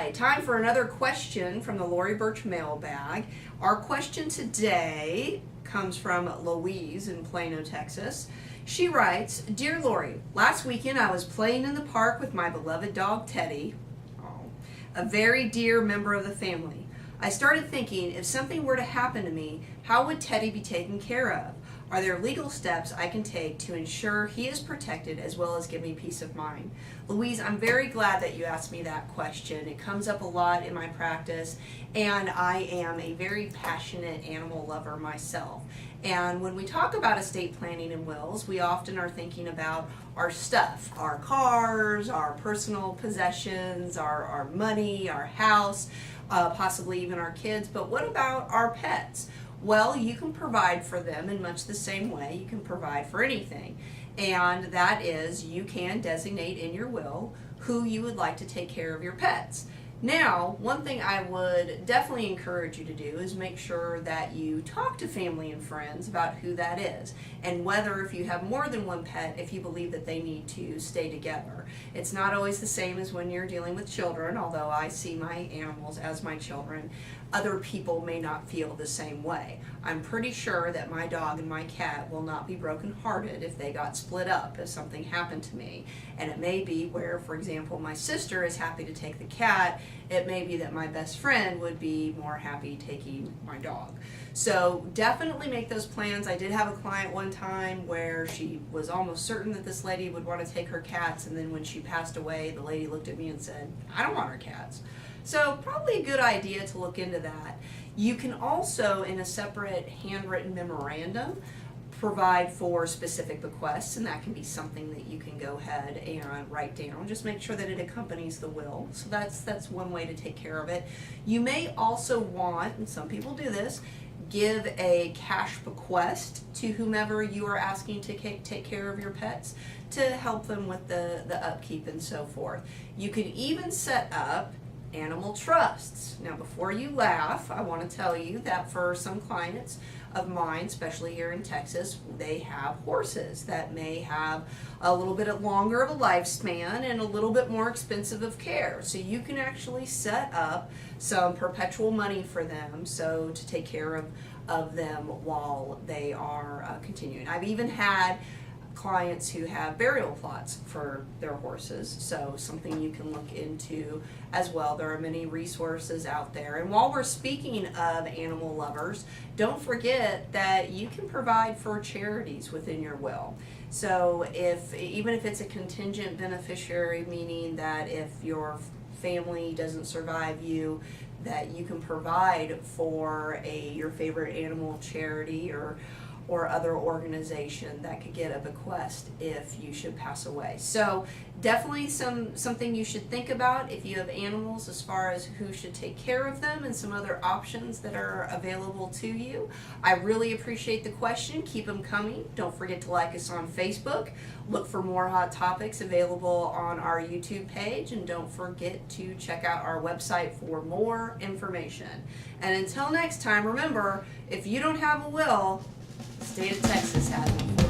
right, time for another question from the Lorie Burch mailbag. Our question today comes from Louise in Plano, Texas. She writes, Dear Lorie, last weekend I was playing in the park with my beloved dog Teddy, a very dear member of the family. I started thinking, if something were to happen to me, how would Teddy be taken care of? Are there legal steps I can take to ensure he is protected as well as give me peace of mind? Louise, I'm very glad that you asked me that question. It comes up a lot in my practice, and I am a very passionate animal lover myself. And when we talk about estate planning and wills, we often are thinking about our stuff, our cars, our personal possessions, our money, our house, possibly even our kids. But what about our pets? Well, you can provide for them in much the same way you can provide for anything. And that is, you can designate in your will who you would like to take care of your pets. Now, one thing I would definitely encourage you to do is make sure that you talk to family and friends about who that is, and whether, if you have more than one pet, if you believe that they need to stay together. It's not always the same as when you're dealing with children, although I see my animals as my children. Other people may not feel the same way. I'm pretty sure that my dog and my cat will not be brokenhearted if they got split up, if something happened to me. And it may be where, for example, my sister is happy to take the cat, it may be that my best friend would be more happy taking my dog. So definitely make those plans. I did have a client one time where she was almost certain that this lady would want to take her cats, and then when she passed away, the lady looked at me and said, I don't want her cats. So probably a good idea to look into that. You can also, in a separate handwritten memorandum, provide for specific bequests, and that can be something that you can go ahead and write down. Just make sure that it accompanies the will. So that's one way to take care of it. You may also want, and some people do this, give a cash bequest to whomever you are asking to take care of your pets to help them with the upkeep and so forth. You can even set up animal trusts. Now, before you laugh, I want to tell you that for some clients of mine, especially here in Texas, they have horses that may have a little bit longer of a lifespan and a little bit more expensive of care. So you can actually set up some perpetual money for them, so to take care of them while they are continuing. I've even had clients who have burial plots for their horses, so something you can look into as well. There are many resources out there. And while we're speaking of animal lovers, don't forget that you can provide for charities within your will. So even if it's a contingent beneficiary, meaning that if your family doesn't survive you, that you can provide for your favorite animal charity or other organization that could get a bequest if you should pass away. So definitely something you should think about if you have animals, as far as who should take care of them and some other options that are available to you. I really appreciate the question. Keep them coming. Don't forget to like us on Facebook. Look for more hot topics available on our YouTube page, and don't forget to check out our website for more information. And until next time, remember, if you don't have a will, the state of Texas has one.